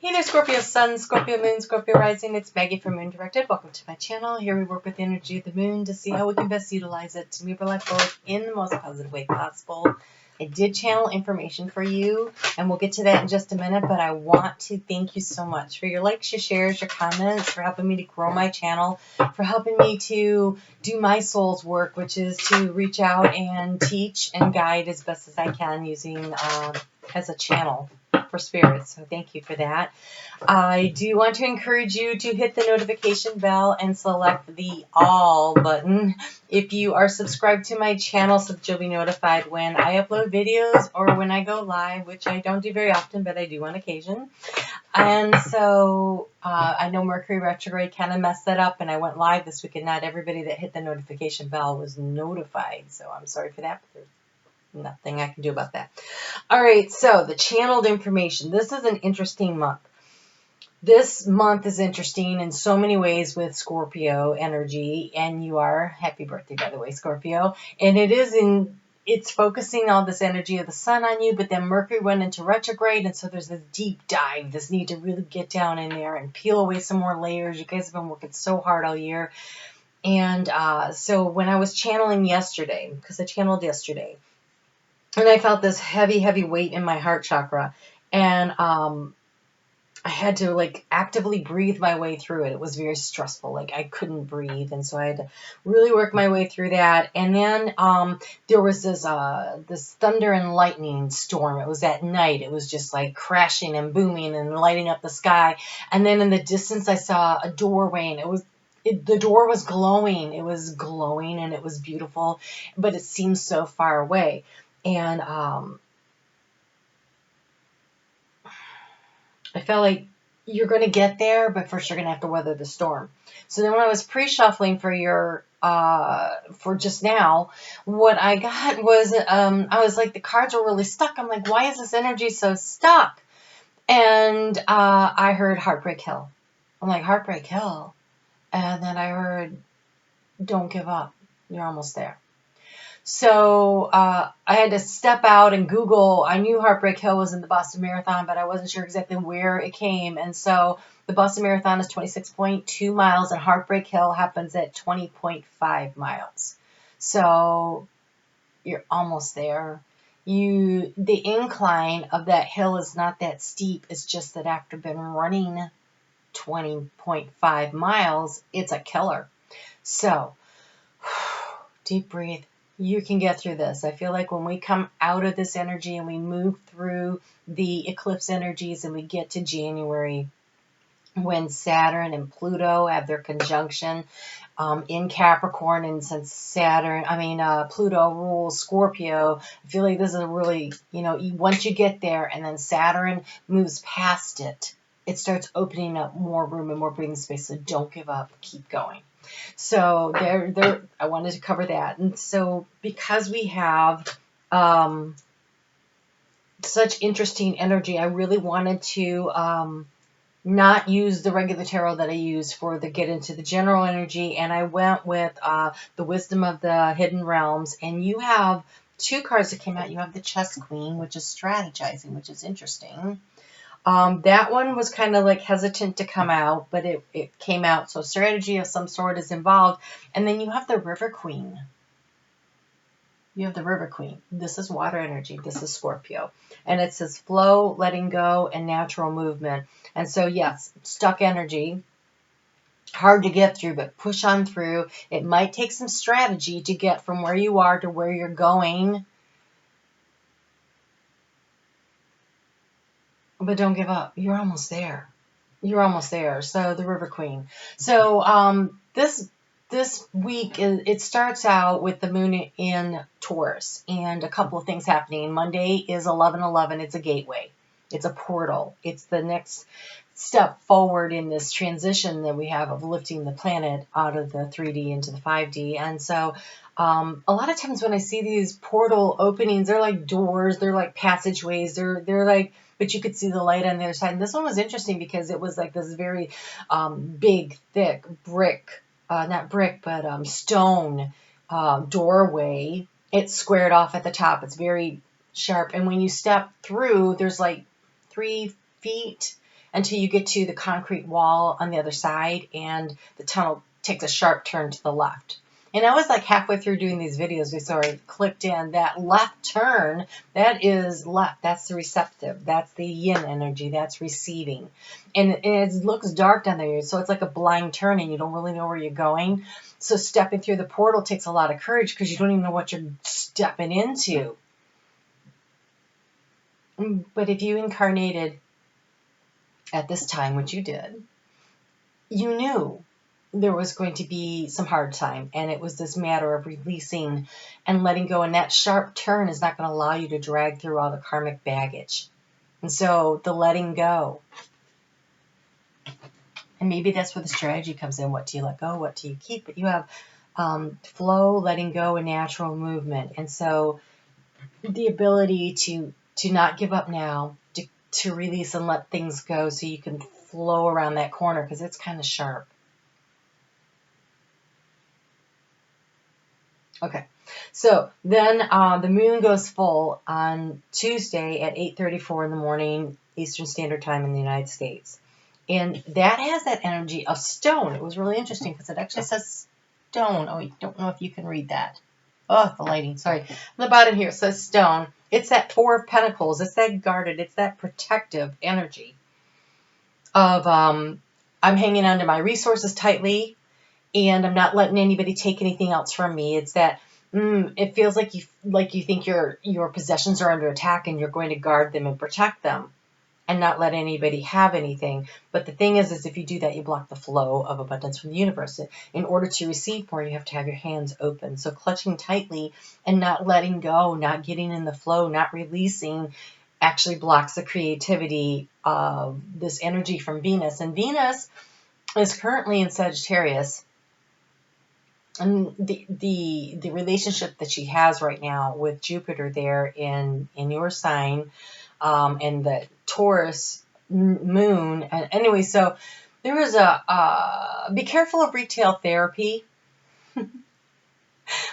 Hey there, Scorpio Sun, Scorpio Moon, Scorpio Rising. It's Maggie from Moon Directed. Welcome to my channel. Here we work with the energy of the moon to see how we can best utilize it to move our life forward in the most positive way possible. I did channel information for you, and we'll get to that in just a minute, but I want to thank you so much for your likes, your shares, your comments, for helping me to grow my channel, for helping me to do my soul's work, which is to reach out and teach and guide as best as I can using as a channel for spirits. So thank you for that. I do want to encourage you to hit the notification bell and select the all button if you are subscribed to my channel, so that you'll be notified when I upload videos or when I go live, which I don't do very often, but I do on occasion. And so I know Mercury retrograde kind of messed that up, and I went live this week, and not everybody that hit the notification bell was notified. So I'm sorry for that, but there's nothing I can do about that. All right, so the channeled information. This is an interesting month. This month is interesting in so many ways with Scorpio energy, and you are, happy birthday, by the way, Scorpio. And it's focusing on this energy of the sun on you, but then Mercury went into retrograde, and so there's this deep dive, this need to really get down in there and peel away some more layers. You guys have been working so hard all year. And so when I was channeling yesterday, because I channeled yesterday, and I felt this heavy, heavy weight in my heart chakra, and I had to like actively breathe my way through it. It was very stressful. Like I couldn't breathe. And so I had to really work my way through that. And then there was this thunder and lightning storm. It was at night. It was just like crashing and booming and lighting up the sky. And then in the distance, I saw a doorway, and the door was glowing. It was glowing and it was beautiful, but it seemed so far away. And I felt like you're going to get there, but first you're going to have to weather the storm. So then when I was pre-shuffling for just now, what I got was, I was like, the cards were really stuck. I'm like, why is this energy so stuck? And I heard Heartbreak Hill. I'm like, Heartbreak Hill. And then I heard, don't give up. You're almost there. So I had to step out and Google. I knew Heartbreak Hill was in the Boston Marathon, but I wasn't sure exactly where it came. And so the Boston Marathon is 26.2 miles, and Heartbreak Hill happens at 20.5 miles. So you're almost there. The incline of that hill is not that steep. It's just that after been running 20.5 miles, it's a killer. So deep breathe. You can get through this. I feel like when we come out of this energy and we move through the eclipse energies and we get to January, when Saturn and Pluto have their conjunction in Capricorn, and since Pluto rules Scorpio, I feel like this is a really, once you get there and then Saturn moves past it, it starts opening up more room and more breathing space. So don't give up. Keep going. So I wanted to cover that. And so because we have such interesting energy, I really wanted to not use the regular tarot that I use for the get into the general energy. And I went with the Wisdom of the Hidden Realms. And you have two cards that came out. You have the Chess Queen, which is strategizing, which is interesting. That one was kind of like hesitant to come out, but it came out. So strategy of some sort is involved. And then you have the River Queen. You have the River Queen. This is water energy. This is Scorpio. And it says flow, letting go, and natural movement. And so, yes, stuck energy. Hard to get through, but push on through. It might take some strategy to get from where you are to where you're going. But don't give up. You're almost there. You're almost there. So the River Queen. So this week, it starts out with the moon in Taurus and a couple of things happening. Monday is 11/11. It's a gateway. It's a portal. It's the next step forward in this transition that we have of lifting the planet out of the 3D into the 5D. And so a lot of times when I see these portal openings, they're like doors, they're like passageways, they're like, but you could see the light on the other side. And this one was interesting because it was like this very big, thick stone doorway. It's squared off at the top. It's very sharp. And when you step through, there's like 3 feet until you get to the concrete wall on the other side, and the tunnel takes a sharp turn to the left. And I was like halfway through doing these videos before I clicked in that left turn. That is left. That's the receptive. That's the yin energy. That's receiving. And it looks dark down there. So it's like a blind turn and you don't really know where you're going. So stepping through the portal takes a lot of courage because you don't even know what you're stepping into. But if you incarnated at this time, which you did, you knew there was going to be some hard time, and it was this matter of releasing and letting go, and that sharp turn is not going to allow you to drag through all the karmic baggage. And so the letting go, and maybe that's where the strategy comes in. What do you let go? What do you keep? But you have flow, letting go, and natural movement. And so the ability to not give up now, to release and let things go so you can flow around that corner because it's kind of sharp. Okay, so then the moon goes full on Tuesday at 8:34 in the morning, Eastern Standard Time in the United States. And that has that energy of stone. It was really interesting because it actually says stone. Oh, I don't know if you can read that. Oh, the lighting, sorry. On the bottom here it says stone. It's that Four of Pentacles. It's that guarded. It's that protective energy of I'm hanging on to my resources tightly, and I'm not letting anybody take anything else from me. It's that it feels like you think your possessions are under attack, and you're going to guard them and protect them and not let anybody have anything. But the thing is if you do that, you block the flow of abundance from the universe. In order to receive more, you have to have your hands open. So clutching tightly and not letting go, not getting in the flow, not releasing, actually blocks the creativity of this energy from Venus. And Venus is currently in Sagittarius. And the relationship that she has right now with Jupiter there in your sign, and the Taurus moon. And anyway, so there is be careful of retail therapy.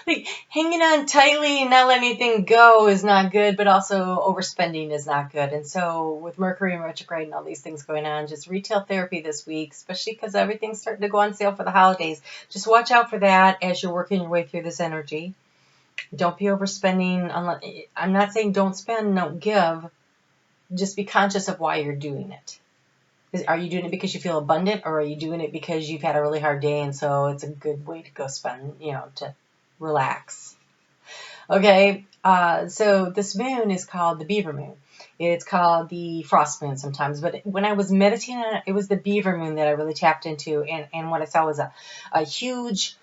Like hanging on tightly and not letting anything go is not good, but also overspending is not good. And so with Mercury and retrograde and all these things going on, just retail therapy this week, especially because everything's starting to go on sale for the holidays. Just watch out for that as you're working your way through this energy. Don't be overspending. I'm not saying don't spend, don't give. Just be conscious of why you're doing it. Are you doing it because you feel abundant, or are you doing it because you've had a really hard day and so it's a good way to go spend, to relax? Okay, so this moon is called the Beaver Moon. It's called the Frost Moon sometimes, but when I was meditating on it, it was the Beaver Moon that I really tapped into, and what I saw was a huge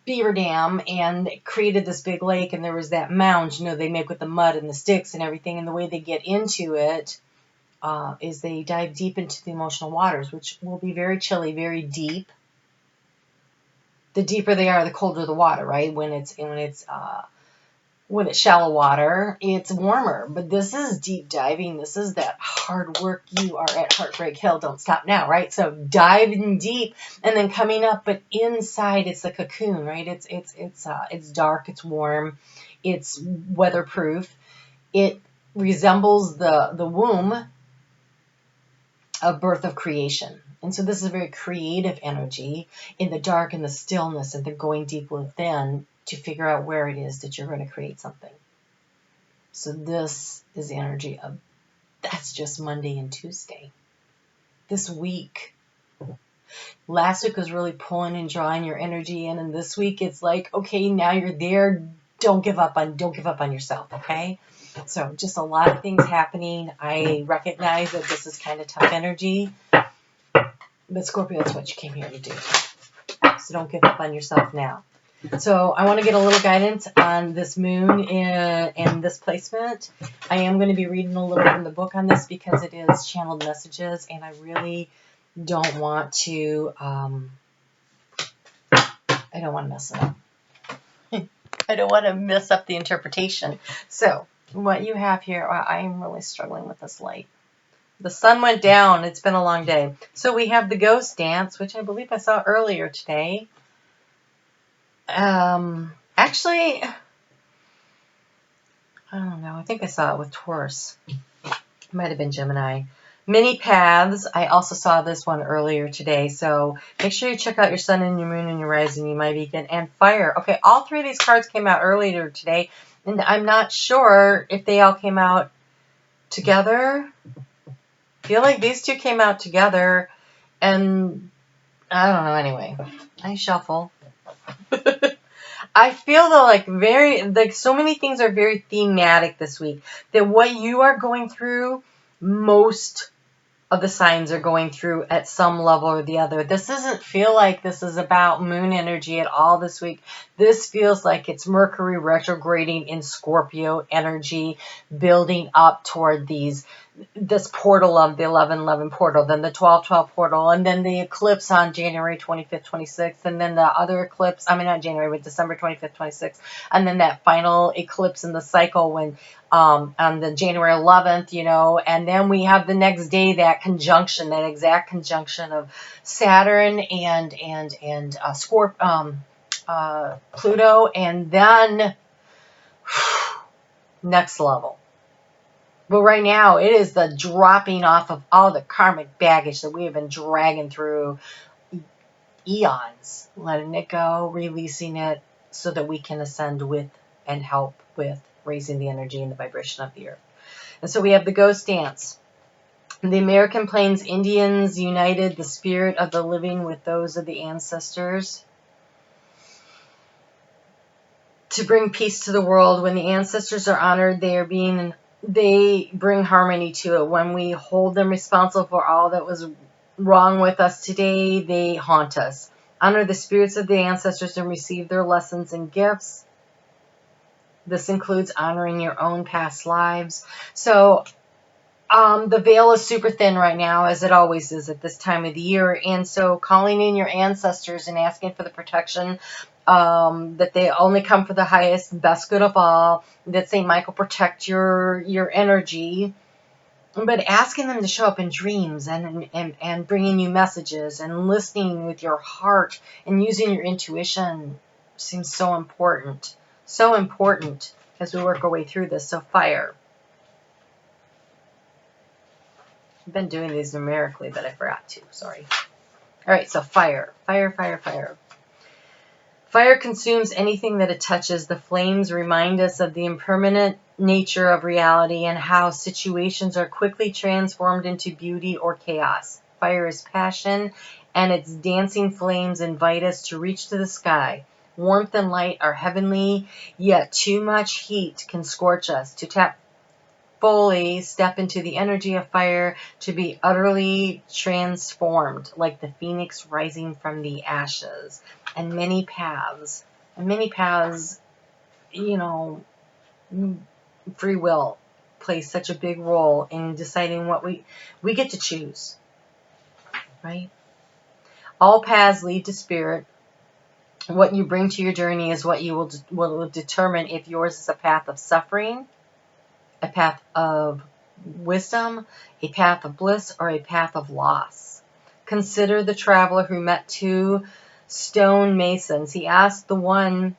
beaver dam, and it created this big lake, and there was that mound, they make with the mud and the sticks and everything, and the way they get into it is they dive deep into the emotional waters, which will be very chilly, very deep. The deeper they are, the colder the water, right? When it's shallow water, it's warmer. But this is deep diving. This is that hard work. You are at Heartbreak Hill. Don't stop now, right? So diving deep and then coming up. But inside, it's the cocoon, right? It's dark. It's warm. It's weatherproof. It resembles the womb of birth of creation. And so this is a very creative energy in the dark and the stillness and the going deep within to figure out where it is that you're going to create something. So this is the energy of, that's just Monday and Tuesday. This week. Last week was really pulling and drawing your energy in, and this week it's like, okay, now you're there. Don't give up on yourself, okay? So just a lot of things happening. I recognize that this is kind of tough energy, but Scorpio, that's what you came here to do. So don't give up on yourself now. So I want to get a little guidance on this moon and this placement. I am going to be reading a little from the book on this because it is channeled messages, and I really don't want to, I don't want to mess it up. I don't want to mess up the interpretation. So what you have here, I am really struggling with this light. The sun went down. It's been a long day. So we have the ghost dance, which I believe I saw earlier today. Actually, I don't know. I think I saw it with Taurus. It might have been Gemini. Many paths. I also saw this one earlier today, so make sure you check out your sun and your moon and your rising. You might be getting, and fire. Okay, all three of these cards came out earlier today, and I'm not sure if they all came out together. I feel like these two came out together, and I don't know. Anyway, I shuffle. I feel though like so many things are very thematic this week. That what you are going through, most of the signs are going through at some level or the other. This doesn't feel like this is about moon energy at all this week. This feels like it's Mercury retrograding in Scorpio energy, building up toward this portal of the 11/11 portal, then the 12/12 portal, and then the eclipse on January 25th, 26th, and then the other eclipse, I mean not January, but December 25th, 26th, and then that final eclipse in the cycle when on the January 11th, you know, and then we have the next day that conjunction, that exact conjunction of Saturn and Pluto, and then next level. But right now, it is the dropping off of all the karmic baggage that we have been dragging through eons, letting it go, releasing it, so that we can ascend with and help with raising the energy and the vibration of the earth. And so we have the ghost dance. The American Plains Indians united the spirit of the living with those of the ancestors to bring peace to the world. When the ancestors are honored, they bring harmony to it. When we hold them responsible for all that was wrong with us today, they haunt us. Honor the spirits of the ancestors and receive their lessons and gifts. This includes honoring your own past lives. So the veil is super thin right now, as it always is at this time of the year. And so calling in your ancestors and asking for the protection, that they only come for the highest, best good of all, that St. Michael protect your energy. But asking them to show up in dreams and bringing you messages and listening with your heart and using your intuition seems so important. So important as we work our way through this. So fire. I've been doing these numerically, but I forgot to. Sorry. All right, so fire. Fire, fire, fire. Fire consumes anything that it touches. The flames remind us of the impermanent nature of reality and how situations are quickly transformed into beauty or chaos. Fire is passion, and its dancing flames invite us to reach to the sky. Warmth and light are heavenly, yet too much heat can scorch us. To tap fully, step into the energy of fire, to be utterly transformed, like the phoenix rising from the ashes. And many paths, you know, free will plays such a big role in deciding what we get to choose, right? All paths lead to spirit. What you bring to your journey is what you will determine if yours is a path of suffering, a path of wisdom, a path of bliss, or a path of loss. Consider the traveler who met two stone masons. He asked the one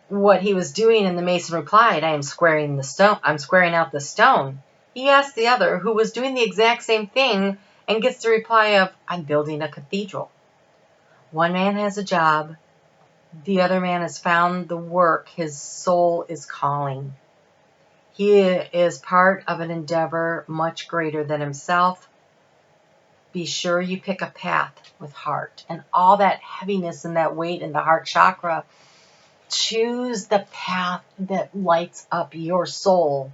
what he was doing, and the mason replied, I'm squaring out the stone. He asked the other, who was doing the exact same thing, and gets the reply of, I'm building a cathedral. One man has a job. The other man has found the work his soul is calling. He is part of an endeavor much greater than himself. Be sure you pick a path with heart. And all that heaviness and that weight in the heart chakra, choose the path that lights up your soul.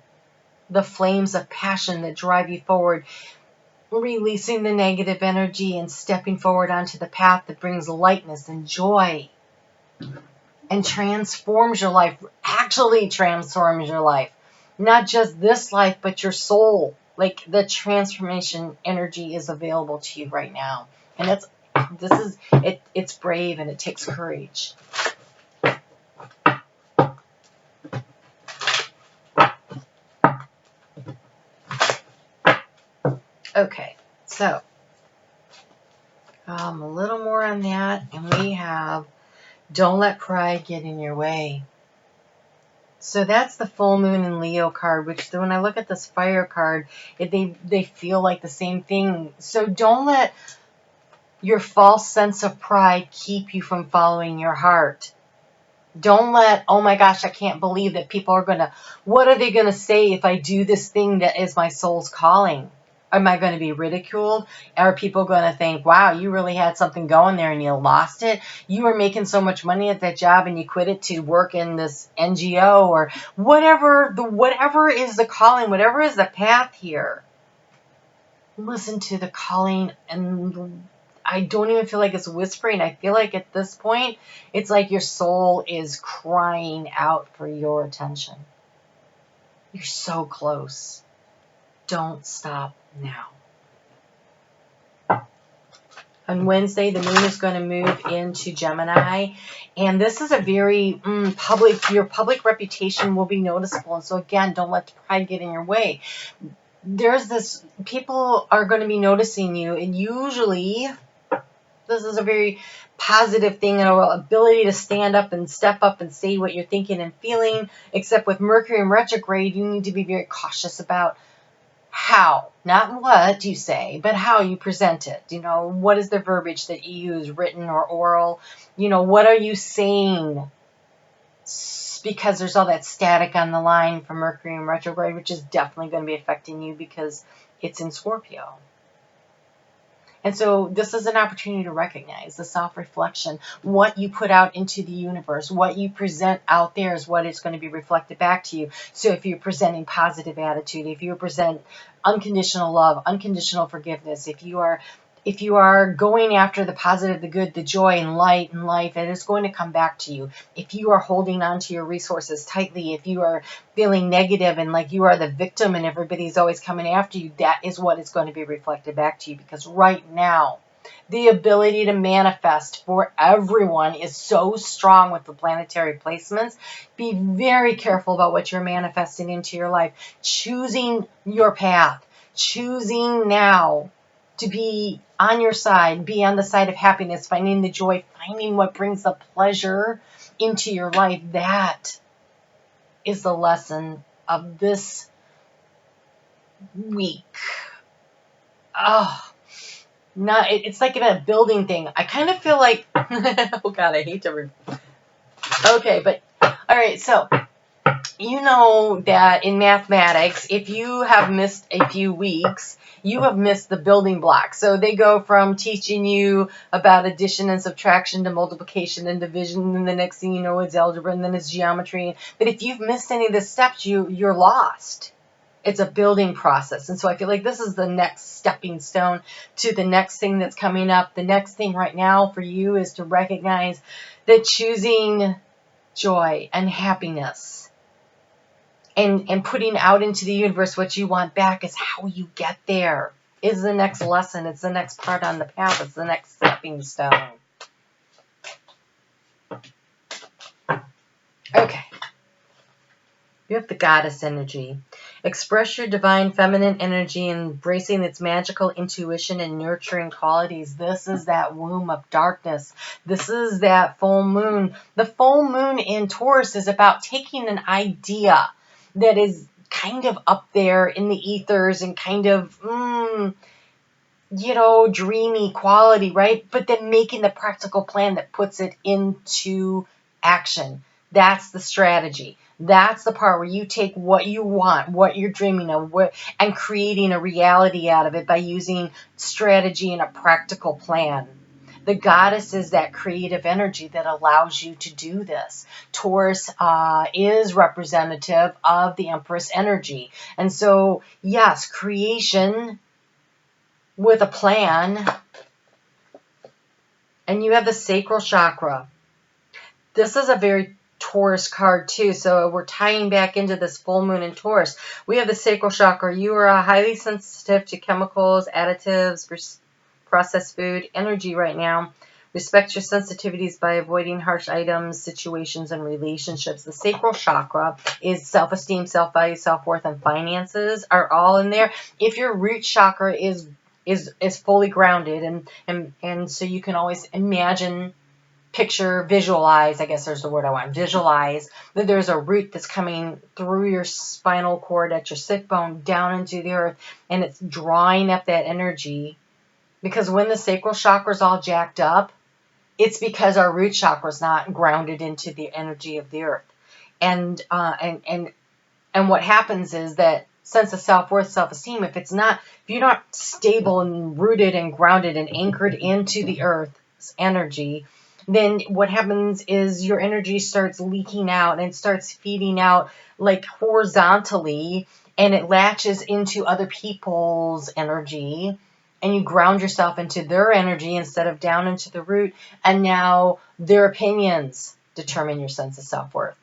The flames of passion that drive you forward, releasing the negative energy and stepping forward onto the path that brings lightness and joy and transforms your life, actually transforms your life. Not just this life, but your soul. Like, the transformation energy is available to you right now. And it's brave and it takes courage. Okay, so a little more on that, and we have don't let pride get in your way. So that's the full moon in Leo card, which when I look at this fire card, they feel like the same thing. So don't let your false sense of pride keep you from following your heart. Don't let, oh my gosh, I can't believe that people are what are they going to say if I do this thing that is my soul's calling? Am I going to be ridiculed? Are people going to think, wow, you really had something going there and you lost it? You were making so much money at that job and you quit it to work in this NGO or whatever is the calling, whatever is the path here. Listen to the calling, and I don't even feel like it's whispering. I feel like at this point, it's like your soul is crying out for your attention. You're so close. Don't stop now. On Wednesday, the moon is going to move into Gemini, and this is a very your public reputation will be noticeable. And so again, don't let the pride get in your way. There's this, people are going to be noticing you, and usually this is a very positive thing, an ability to stand up and step up and say what you're thinking and feeling, except with Mercury in retrograde, you need to be very cautious about how, not what you say, but how you present it. You know, what is the verbiage that you use, written or oral? You know, what are you saying? Because there's all that static on the line from Mercury in retrograde, which is definitely going to be affecting you because it's in Scorpio. And so this is an opportunity to recognize the self-reflection. What you put out into the universe, what you present out there is what is going to be reflected back to you. So if you're presenting positive attitude, if you present unconditional love, unconditional forgiveness, if you are going after the positive, the good, the joy and light in life, it is going to come back to you. If you are holding on to your resources tightly, if you are feeling negative and like you are the victim and everybody's always coming after you, that is what is going to be reflected back to you. Because right now, the ability to manifest for everyone is so strong with the planetary placements. Be very careful about what you're manifesting into your life. Choosing your path. Choosing now to be on your side, be on the side of happiness, finding the joy, finding what brings the pleasure into your life. That is the lesson of this week. It's like in a building thing. I kind of feel like, oh God, I hate to. Okay, but all right, so you know that in mathematics, if you have missed a few weeks, you have missed the building blocks. So they go from teaching you about addition and subtraction to multiplication and division, and the next thing you know, it's algebra, and then it's geometry. But if you've missed any of the steps, you're lost. It's a building process. And so I feel like this is the next stepping stone to the next thing that's coming up. The next thing right now for you is to recognize that choosing joy and happiness and putting out into the universe what you want back is how you get there. Is the next lesson. It's the next part on the path. It's the next stepping stone. Okay. You have the goddess energy. Express your divine feminine energy, embracing its magical intuition and nurturing qualities. This is that womb of darkness. This is that full moon. The full moon in Taurus is about taking an idea that is kind of up there in the ethers and kind of, dreamy quality, right? But then making the practical plan that puts it into action. That's the strategy. That's the part where you take what you want, what you're dreaming of, and creating a reality out of it by using strategy and a practical plan. The goddess is that creative energy that allows you to do this. Taurus is representative of the Empress energy. And so, yes, creation with a plan. And you have the sacral chakra. This is a very Taurus card too, so we're tying back into this full moon in Taurus. We have the sacral chakra. You are highly sensitive to chemicals, additives, processed food, energy right now. Respect your sensitivities by avoiding harsh items, situations, and relationships. The sacral chakra is self-esteem, self-value, self-worth, and finances are all in there. If your root chakra is fully grounded, and so you can always imagine picture, visualize, I guess there's the word I want, visualize that there's a root that's coming through your spinal cord at your sit bone down into the earth, and it's drawing up that energy. Because when the sacral chakra is all jacked up, it's because our root chakra is not grounded into the energy of the earth. And what happens is that sense of self-worth, self-esteem, if you're not stable and rooted and grounded and anchored into the earth's energy, then what happens is your energy starts leaking out and starts feeding out like horizontally, and it latches into other people's energy, and you ground yourself into their energy instead of down into the root, and now their opinions determine your sense of self-worth.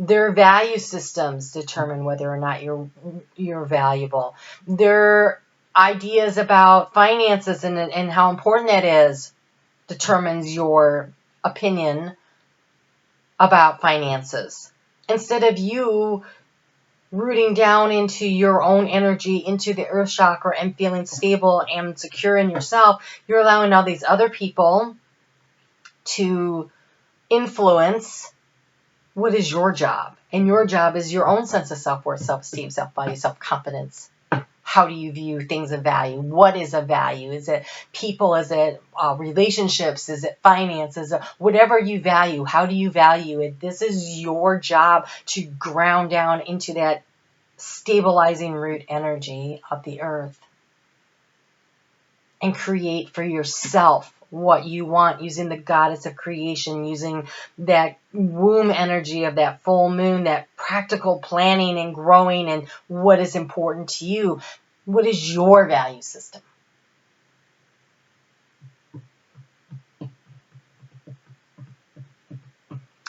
Their value systems determine whether or not you're valuable. Their ideas about finances and how important that is determines your opinion about finances. Instead of you rooting down into your own energy, into the earth chakra, and feeling stable and secure in yourself, you're allowing all these other people to influence what is your job. And your job is your own sense of self-worth, self-esteem, self-value, self-confidence. How do you view things of value? What is of value? Is it people? Is it relationships? Is it finance? Is it whatever you value? How do you value it? This is your job to ground down into that stabilizing root energy of the earth and create for yourself what you want, using the goddess of creation, using that womb energy of that full moon, that practical planning and growing and what is important to you. What is your value system?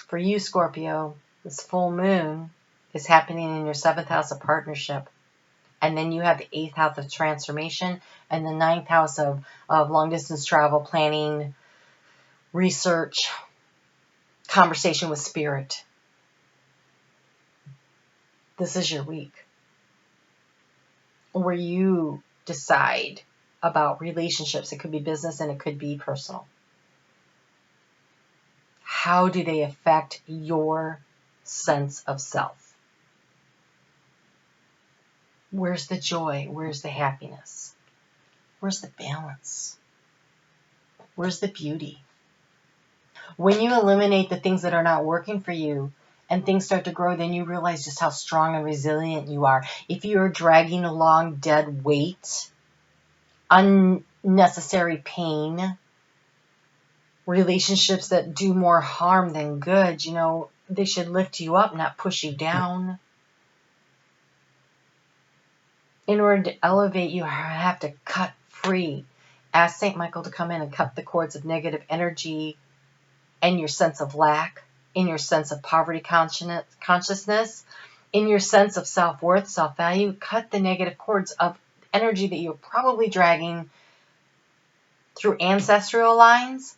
For you, Scorpio, this full moon is happening in your 7th house of partnership. And then you have the 8th house of transformation and the 9th house of long distance travel, planning, research, conversation with spirit. This is your week where you decide about relationships. It could be business and it could be personal. How do they affect your sense of self? Where's the joy? Where's the happiness? Where's the balance? Where's the beauty? When you eliminate the things that are not working for you and things start to grow, then you realize just how strong and resilient you are. If you're dragging along dead weight, unnecessary pain, relationships that do more harm than good, they should lift you up, not push you down. In order to elevate, you have to cut free. Ask St. Michael to come in and cut the cords of negative energy and your sense of lack, in your sense of poverty consciousness, in your sense of self-worth, self-value. Cut the negative cords of energy that you're probably dragging through ancestral lines,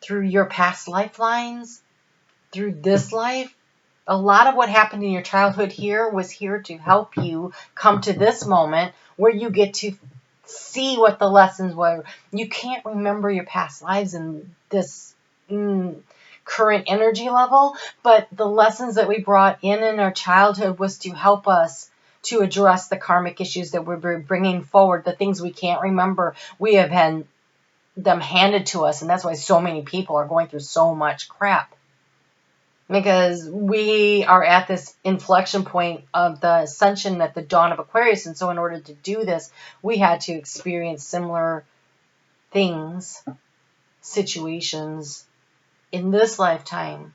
through your past lifelines, through this life. A lot of what happened in your childhood here was here to help you come to this moment where you get to see what the lessons were. You can't remember your past lives in this current energy level, but the lessons that we brought in our childhood was to help us to address the karmic issues that we're bringing forward, the things we can't remember. We have had them handed to us, and that's why so many people are going through so much crap. Because we are at this inflection point of the ascension at the dawn of Aquarius. And so in order to do this, we had to experience similar things, situations in this lifetime.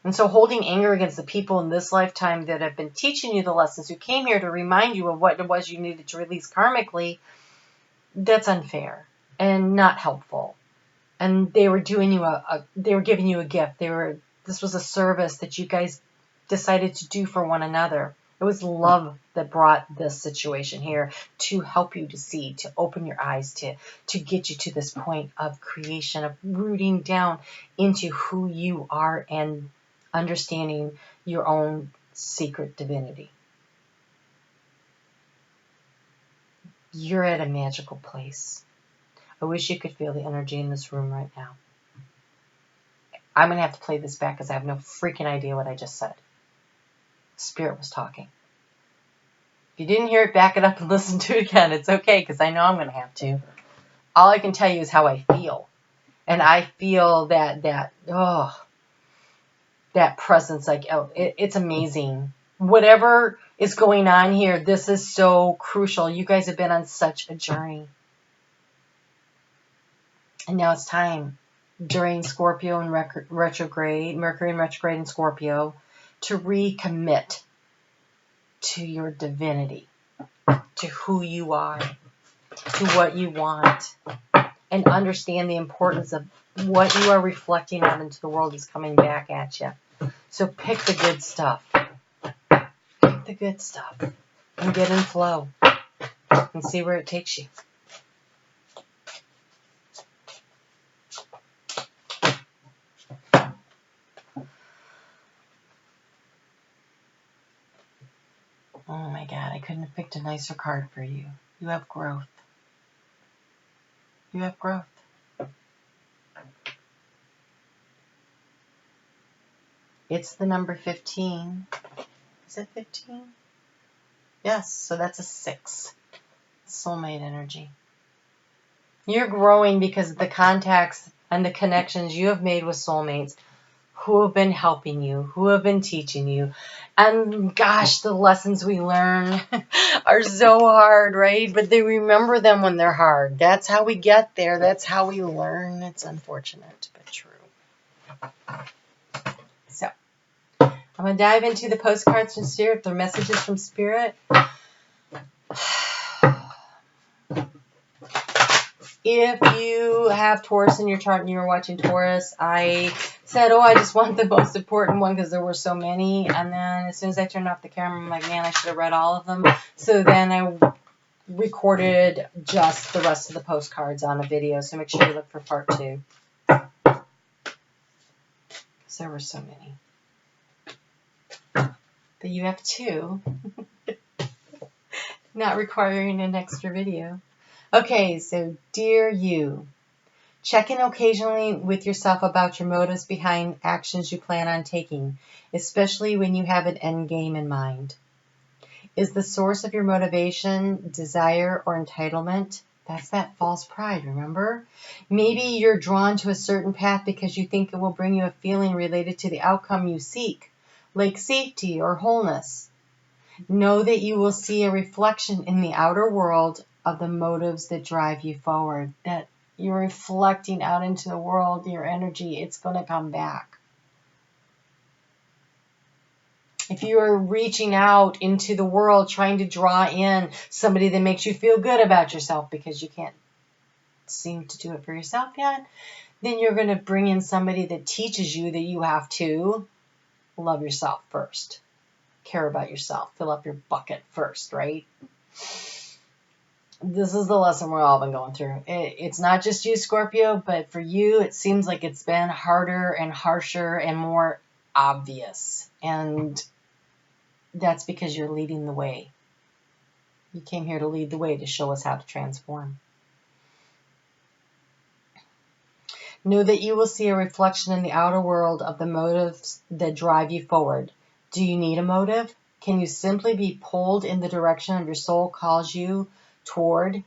And so holding anger against the people in this lifetime that have been teaching you the lessons, who came here to remind you of what it was you needed to release karmically, that's unfair and not helpful. And they were doing you they were giving you a gift. This was a service that you guys decided to do for one another. It was love that brought this situation here to help you to see, to open your eyes, to get you to this point of creation, of rooting down into who you are and understanding your own secret divinity. You're at a magical place. I wish you could feel the energy in this room right now. I'm going to have to play this back because I have no freaking idea what I just said. Spirit was talking. If you didn't hear it, back it up and listen to it again. It's okay, because I know I'm going to have to. All I can tell you is how I feel. And I feel that presence, like, oh, it's amazing. Whatever is going on here, this is so crucial. You guys have been on such a journey. And now it's time, during Scorpio and retrograde, Mercury in retrograde in Scorpio, to recommit to your divinity, to who you are, to what you want, and understand the importance of what you are reflecting out into the world is coming back at you. So pick the good stuff. Pick the good stuff and get in flow and see where it takes you. Oh my God, I couldn't have picked a nicer card for you. You have growth. You have growth. It's the number 15. Is it 15? Yes, so that's a 6. Soulmate energy. You're growing because of the contacts and the connections you have made with soulmates who have been helping you, who have been teaching you. And gosh, the lessons we learn are so hard, right? But they remember them when they're hard. That's how we get there. That's how we learn. It's unfortunate, but true. So, I'm going to dive into the postcards from Spirit, the messages from Spirit. If you have Taurus in your chart and you were watching Taurus, I said, I just want the most important one because there were so many. And then as soon as I turned off the camera, I'm like, man, I should have read all of them. So then I recorded just the rest of the postcards on a video. So make sure you look for part 2. Because there were so many. But you have 2. Not requiring an extra video. Okay, so dear you, check in occasionally with yourself about your motives behind actions you plan on taking, especially when you have an end game in mind. Is the source of your motivation desire or entitlement? That's that false pride, remember? Maybe you're drawn to a certain path because you think it will bring you a feeling related to the outcome you seek, like safety or wholeness. Know that you will see a reflection in the outer world of the motives that drive you forward, that you're reflecting out into the world, your energy, it's going to come back. If you are reaching out into the world, trying to draw in somebody that makes you feel good about yourself because you can't seem to do it for yourself yet, then you're going to bring in somebody that teaches you that you have to love yourself first. Care about yourself. Fill up your bucket first, right? This is the lesson we've all been going through. It's not just you, Scorpio, but for you, it seems like it's been harder and harsher and more obvious. And that's because you're leading the way. You came here to lead the way, to show us how to transform. Know that you will see a reflection in the outer world of the motives that drive you forward. Do you need a motive? Can you simply be pulled in the direction of your soul calls you toward?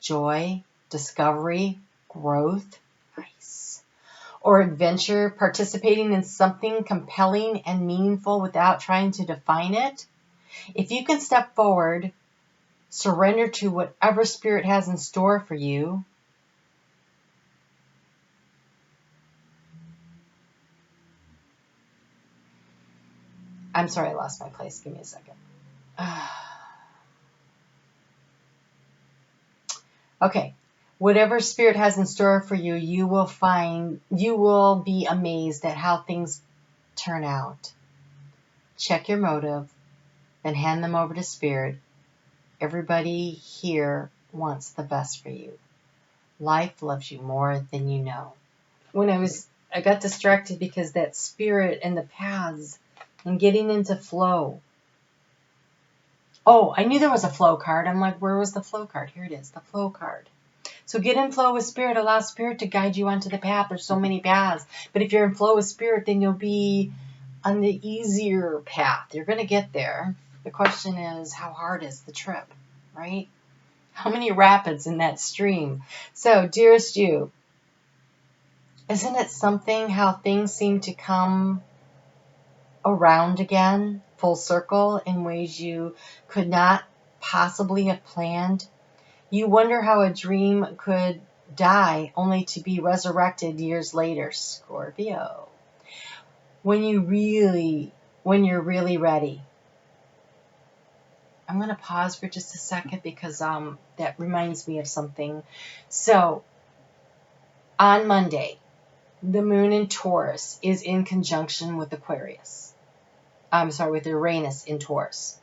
Joy, discovery, growth, nice, or adventure, participating in something compelling and meaningful without trying to define it? If you can step forward, surrender to whatever Spirit has in store for you, I'm sorry, I lost my place. Give me a second. Okay. Whatever Spirit has in store for you, you will be amazed at how things turn out. Check your motive, then hand them over to Spirit. Everybody here wants the best for you. Life loves you more than you know. When I got distracted because that Spirit and the paths and getting into flow. Oh, I knew there was a flow card. I'm like, where was the flow card? Here it is, the flow card. So get in flow with Spirit. Allow Spirit to guide you onto the path. There's so many paths. But if you're in flow with Spirit, then you'll be on the easier path. You're going to get there. The question is, how hard is the trip, right? How many rapids in that stream? So, dearest you, isn't it something how things seem to come around again, full circle, in ways you could not possibly have planned? You wonder how a dream could die only to be resurrected years later, Scorpio. When you're really ready. I'm going to pause for just a second because that reminds me of something. So, on Monday, the moon in Taurus is in conjunction with Aquarius. I'm sorry, with Uranus in Taurus.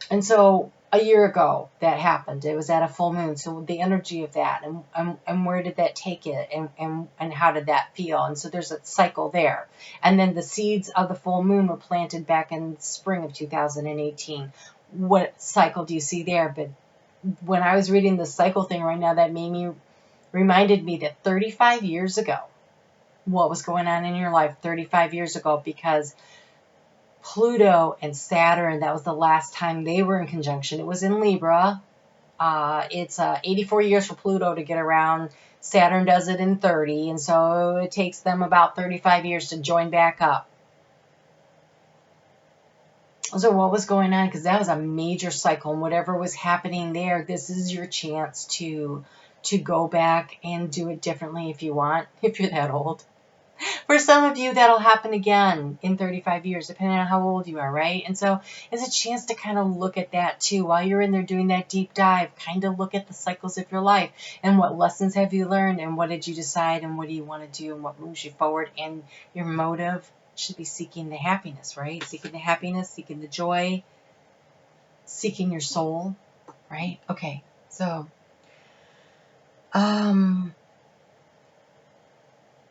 And so a year ago that happened. It was at a full moon. So the energy of that and where did that take it and how did that feel? And so there's a cycle there. And then the seeds of the full moon were planted back in spring of 2018. What cycle do you see there? But when I was reading the cycle thing right now, that reminded me that 35 years ago, what was going on in your life 35 years ago, because Pluto and Saturn, that was the last time they were in conjunction. It was in Libra. It's 84 years for Pluto to get around. Saturn does it in 30, and so it takes them about 35 years to join back up. So what was going on? Because that was a major cycle, and whatever was happening there, this is your chance to go back and do it differently if you want, if you're that old. For some of you, that'll happen again in 35 years, depending on how old you are, right? And so it's a chance to kind of look at that too. While you're in there doing that deep dive, kind of look at the cycles of your life and what lessons have you learned and what did you decide and what do you want to do and what moves you forward. And your motive should be seeking the happiness, right? Seeking the happiness, seeking the joy, seeking your soul, right? Okay, so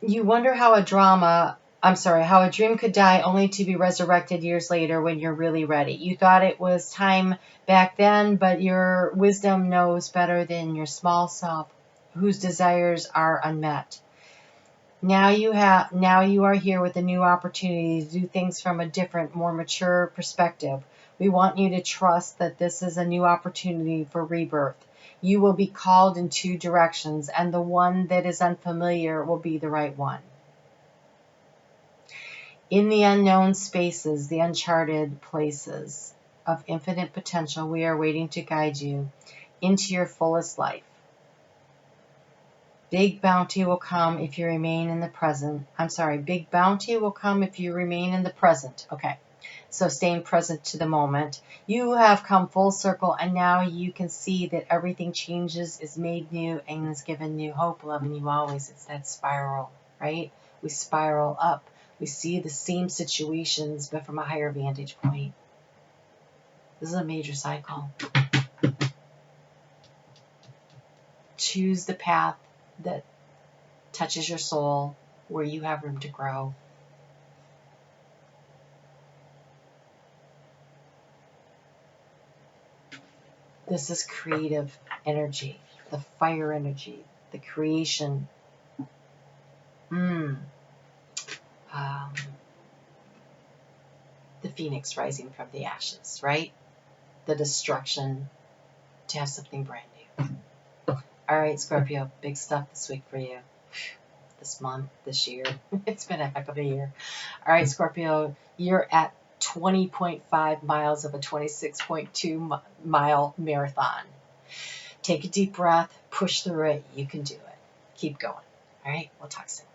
you wonder how a dream could die only to be resurrected years later when you're really ready. You thought it was time back then, but your wisdom knows better than your small self, whose desires are unmet. Now you are here with a new opportunity to do things from a different, more mature perspective. We want you to trust that this is a new opportunity for rebirth. You will be called in two directions, and the one that is unfamiliar will be the right one. In the unknown spaces, the uncharted places of infinite potential, we are waiting to guide you into your fullest life. Big bounty will come if you remain in the present. Big bounty will come if you remain in the present. Okay. So staying present to the moment. You have come full circle, and now you can see that everything changes, is made new, and is given new hope, loving you always. It's that spiral, right? We spiral up. We see the same situations, but from a higher vantage point. This is a major cycle. Choose the path that touches your soul, where you have room to grow. This is creative energy, the fire energy, the creation. The phoenix rising from the ashes, right? The destruction to have something brand new. All right, Scorpio, big stuff this week for you. This month, this year. It's been a heck of a year. All right, Scorpio, you're at 20.5 miles of a 26.2 mile marathon. Take a deep breath, push through it. You can do it. Keep going. All right, we'll talk soon.